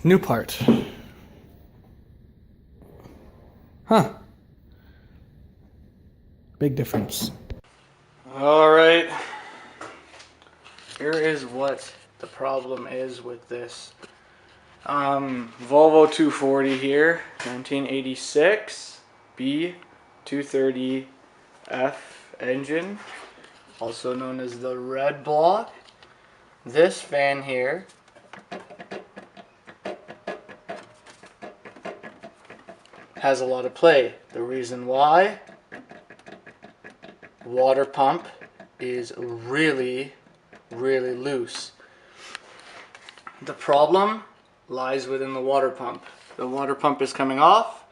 New part. Huh. Big difference. Alright. Here is what the problem is with this. Volvo 240 here, 1986 B230F engine, also known as the red block. This fan here has a lot of play. The reason why, water pump is really loose. The problem lies within the water pump. The water pump is coming off.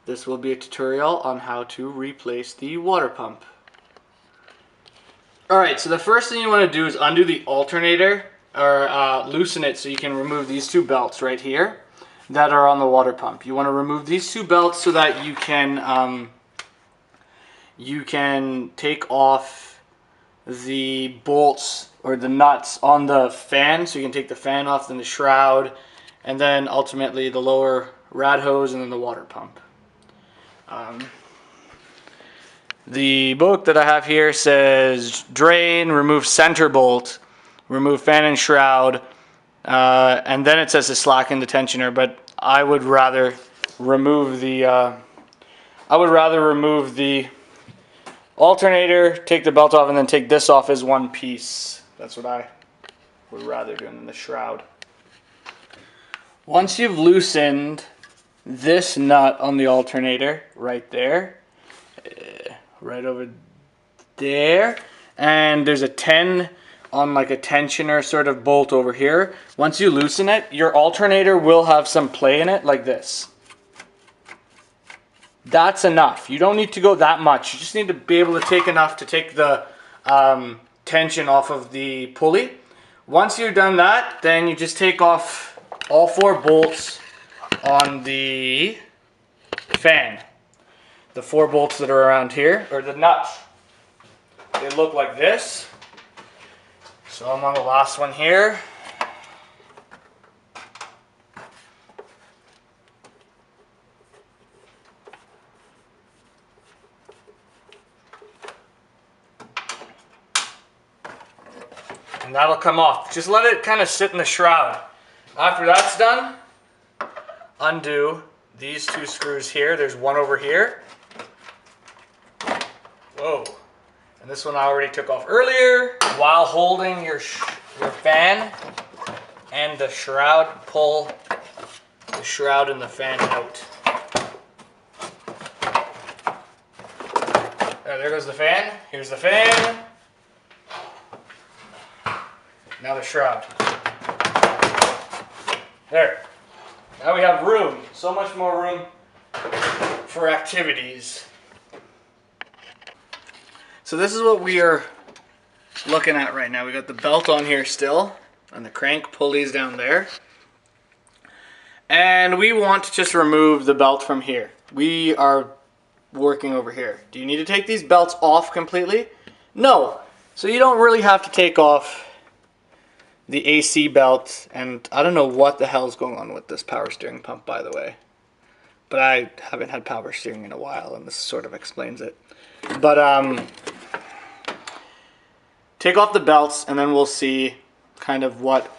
This will be a tutorial on how to replace the water pump. Alright, so the first thing you want to do is undo the alternator, or loosen it so you can remove these two belts right here that are on the water pump. You want to remove these two belts so that you can take off the bolts or the nuts on the fan, so you can take the fan off, then the shroud, and then ultimately the lower rad hose, and then the water pump. The book that I have here says drain, remove center bolt, remove fan and shroud, and then it says to slacken the tensioner, but I would rather remove the alternator, take the belt off, and then take this off as one piece. That's what I would rather do than the shroud. Once you've loosened this nut on the alternator right there, right over there, and there's a 10 on like a tensioner sort of bolt over here. Once you loosen it, your alternator will have some play in it like this. That's enough. You don't need to go that much. You just need to be able to take enough to take the tension off of the pulley. Once you've done that, then you just take off all 4 bolts on the fan. The 4 bolts that are around here, or the nuts. They look like this. So I'm on the last one here. And that'll come off. Just let it kind of sit in the shroud. After that's done, undo these 2 screws here. There's one over here. Whoa. And this one I already took off earlier. While holding your fan and the shroud, pull the shroud and the fan out. There goes the fan. Here's the fan. Now the shroud. There. Now we have room. So much more room for activities. So this is what we are looking at right now. We got the belt on here still, and the crank pulleys down there. And we want to just remove the belt from here. We are working over here. Do you need to take these belts off completely? No. So you don't really have to take off the AC belt, and I don't know what the hell's going on with this power steering pump, by the way. But I haven't had power steering in a while, and this sort of explains it. But take off the belts, and then we'll see kind of what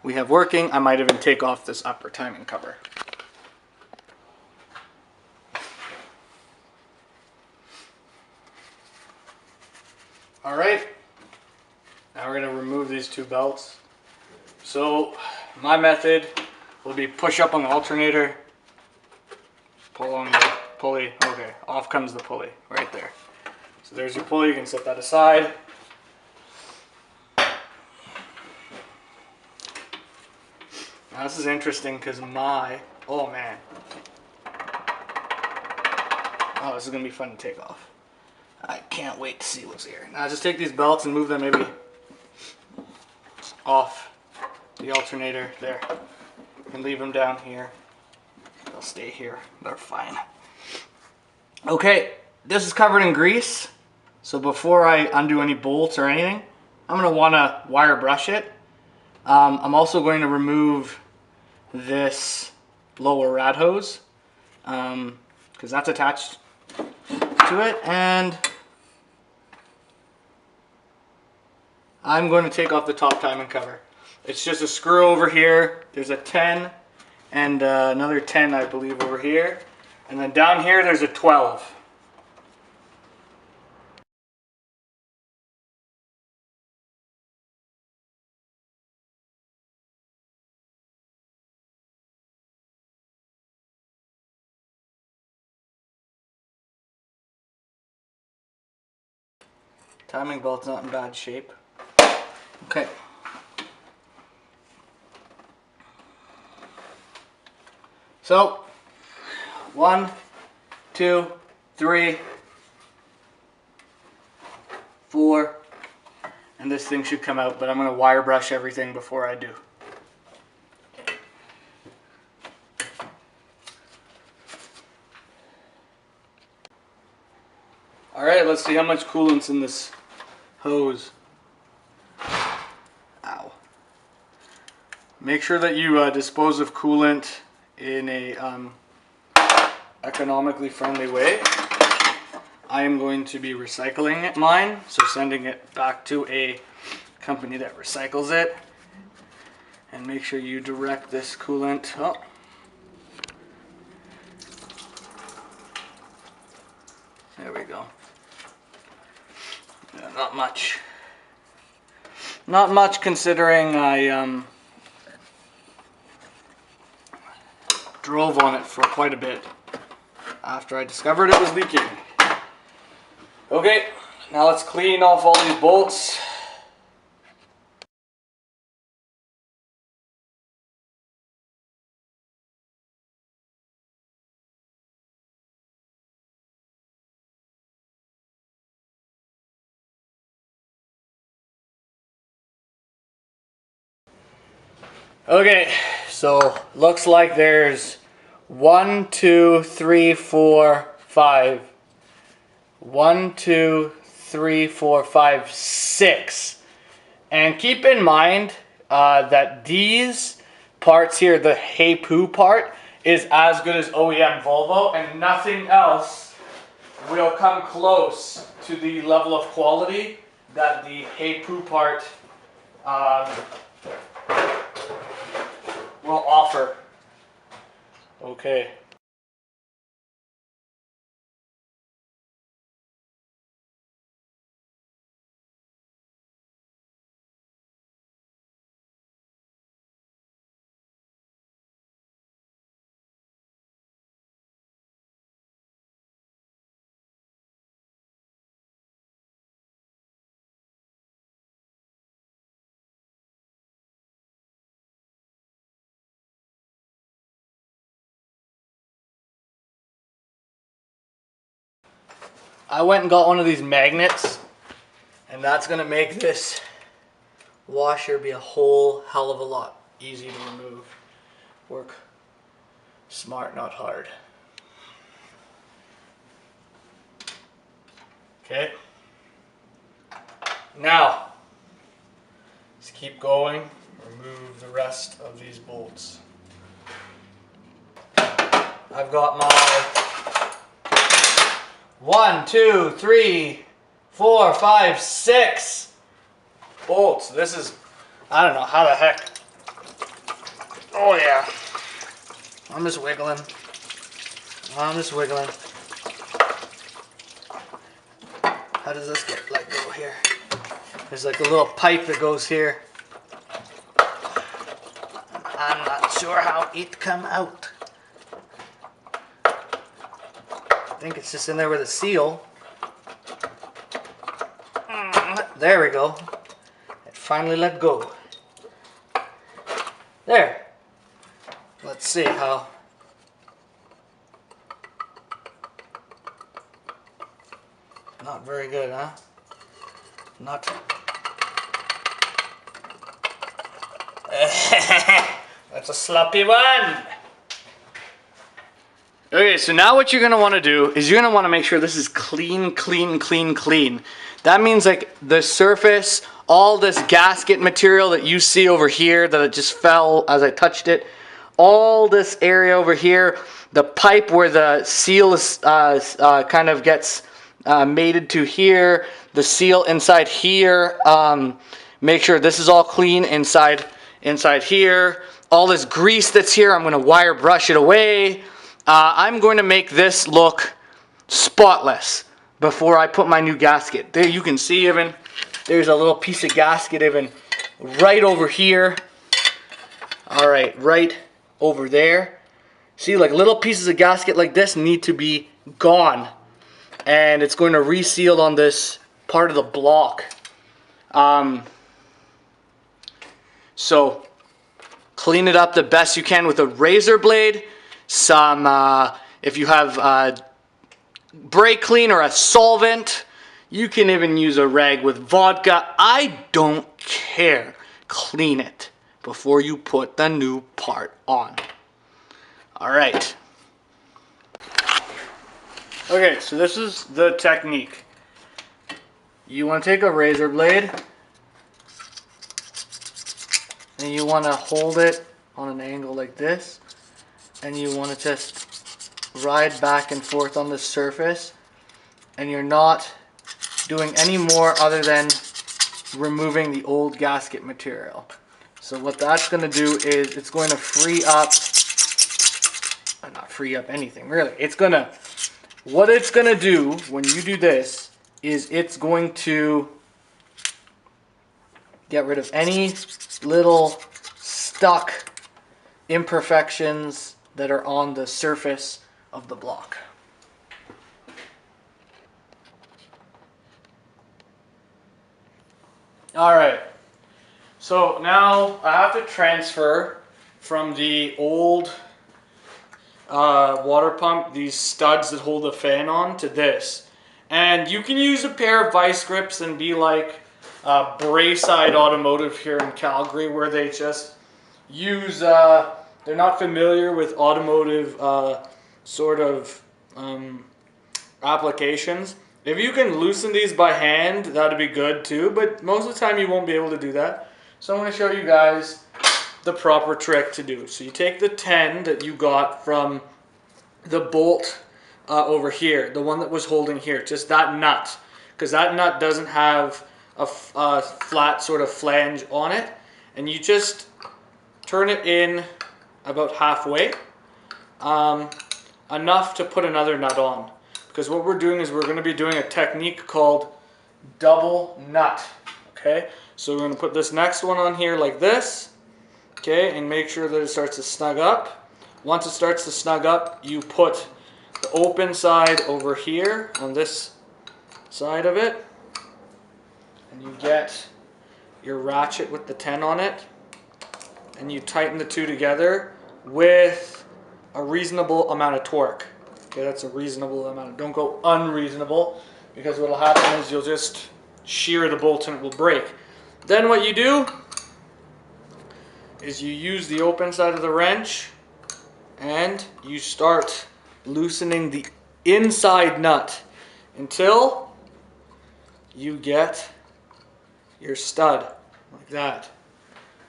we have working. I might even take off this upper timing cover. Alright. Now we're going to remove these 2 belts. So my method will be push up on the alternator, pull on the pulley. Okay, off comes the pulley right there. So there's your pulley. You can set that aside. Now this is interesting because oh man. Oh, this is going to be fun to take off. I can't wait to see what's here. Now just take these belts and move them maybe off the alternator there. You can leave them down here. They'll stay here. They're fine. Okay, this is covered in grease. So before I undo any bolts or anything, I'm going to want to wire brush it. I'm also going to remove this lower rad hose, because that's attached to it, and I'm going to take off the top timing cover. It's just a screw over here. There's a 10 and another 10, I believe, over here, and then down here there's a 12. Timing belt's not in bad shape. Okay. So, 1, 2, 3, 4, and this thing should come out, but I'm going to wire brush everything before I do. Alright, let's see how much coolant's in this hose. Ow. Make sure that you dispose of coolant in a economically friendly way. I am going to be recycling mine, so sending it back to a company that recycles it. And make sure you direct this coolant. Oh. There we go. Yeah, not much. Not much, considering I drove on it for quite a bit after I discovered it was leaking. Okay, now let's clean off all these bolts. Okay, so looks like there's 1, 2, 3, 4, 5. 1, 2, 3, 4, 5, 6. And keep in mind that these parts here, the Hey Poo part, is as good as OEM Volvo, and nothing else will come close to the level of quality that the Hey Poo part will offer. Okay. I went and got one of these magnets, and that's going to make this washer be a whole hell of a lot easy to remove. Work smart, not hard. Okay. Now, let's keep going. Remove the rest of these bolts. I've got my 1, 2, 3, 4, 5, 6 bolts. This is, I don't know how the heck. Oh yeah. I'm just wiggling. I'm just wiggling. How does this get let go here? There's like a little pipe that goes here. I'm not sure how it come out. I think it's just in there with a seal. There we go. It finally let go. There. Let's see how. Not very good, huh? Not. That's a sloppy one. Okay, so now what you're going to want to do is you're going to want to make sure this is clean, clean, clean, clean. That means like the surface, all this gasket material that you see over here that it just fell as I touched it, all this area over here, the pipe where the seal is kind of gets mated to here, the seal inside here. Make sure this is all clean inside here. All this grease that's here, I'm going to wire brush it away. I'm going to make this look spotless before I put my new gasket. There you can see even there's a little piece of gasket even right over here. All right, right over there. See, like little pieces of gasket like this need to be gone, and it's going to reseal on this part of the block. So clean it up the best you can with a razor blade. Some, if you have brake clean or a solvent, you can even use a rag with vodka. I don't care. Clean it before you put the new part on. All right. Okay, so this is the technique. You want to take a razor blade and you want to hold it on an angle like this, and you want to just ride back and forth on the surface, and you're not doing any more other than removing the old gasket material. So what that's going to do is it's going to free up, not free up anything really, what it's going to do when you do this is it's going to get rid of any little stuck imperfections that are on the surface of the block. Alright, so now I have to transfer from the old water pump, these studs that hold the fan on, to this. And you can use a pair of vice grips and be like Braeside Automotive here in Calgary, where they just use, they're not familiar with automotive sort of applications. If you can loosen these by hand, that'd be good too, but most of the time you won't be able to do that. So I'm going to show you guys the proper trick to do. So you take the 10 that you got from the bolt over here, the one that was holding here, just that nut, because that nut doesn't have a flat sort of flange on it, and you just turn it in about halfway, enough to put another nut on. Because what we're doing is we're going to be doing a technique called double nut. Okay, so we're going to put this next one on here like this. Okay, and make sure that it starts to snug up. Once it starts to snug up, you put the open side over here on this side of it, and you get your ratchet with the 10 on it, and you tighten the two together with a reasonable amount of torque. Okay, that's a reasonable amount. Don't go unreasonable, because what will happen is you'll just shear the bolt and it will break. Then what you do is you use the open side of the wrench and you start loosening the inside nut until you get your stud like that.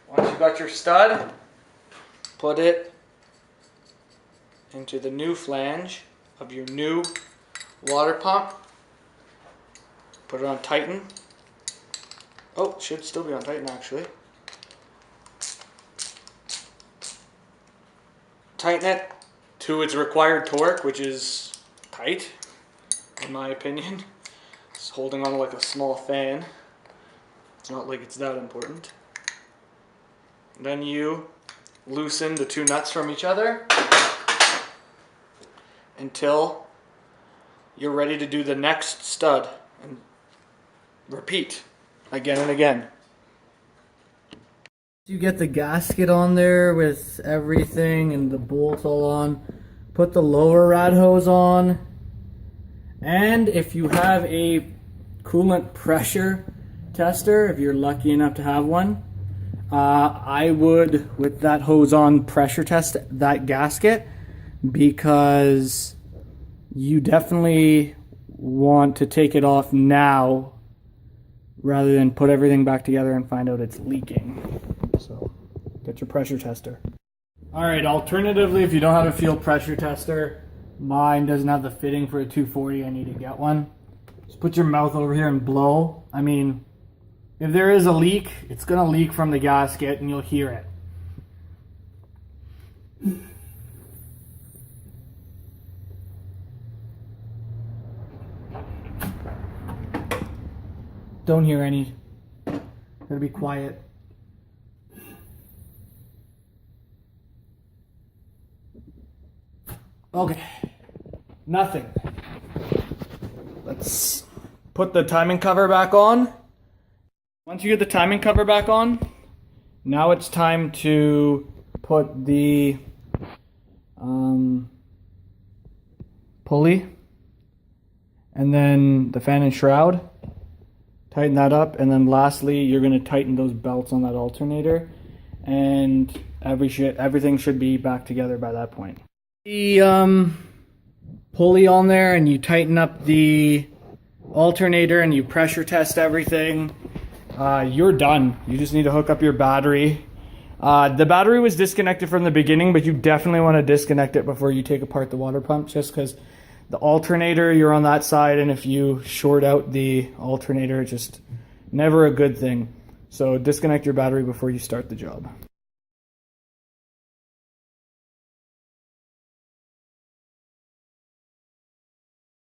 Once you got your stud, put it into the new flange of your new water pump. Put it on tighten. Oh, it should still be on tighten actually. Tighten it to its required torque, which is tight, in my opinion. It's holding on like a small fan. It's not like it's that important. And then you loosen the two nuts from each other until you're ready to do the next stud, and repeat again and again. You get the gasket on there with everything and the bolts all on. Put the lower rad hose on, and if you have a coolant pressure tester, if you're lucky enough to have one, I would, with that hose on, pressure test that gasket, because you definitely want to take it off now rather than put everything back together and find out it's leaking. So get your pressure tester. All right, alternatively, if you don't have a field pressure tester, mine doesn't have the fitting for a 240, I need to get one. Just put your mouth over here and blow. I mean, if there is a leak, it's gonna leak from the gasket and you'll hear it. Don't hear any. Gotta be quiet. Okay, nothing. Let's put the timing cover back on. Once you get the timing cover back on, now it's time to put the pulley and then the fan and shroud. Tighten that up, and then lastly, you're going to tighten those belts on that alternator, and everything should be back together by that point. The pulley on there, and you tighten up the alternator, and you pressure test everything. You're done. You just need to hook up your battery. The battery was disconnected from the beginning, but you definitely want to disconnect it before you take apart the water pump, just because the alternator, you're on that side, and if you short out the alternator, it's just never a good thing. So disconnect your battery before you start the job.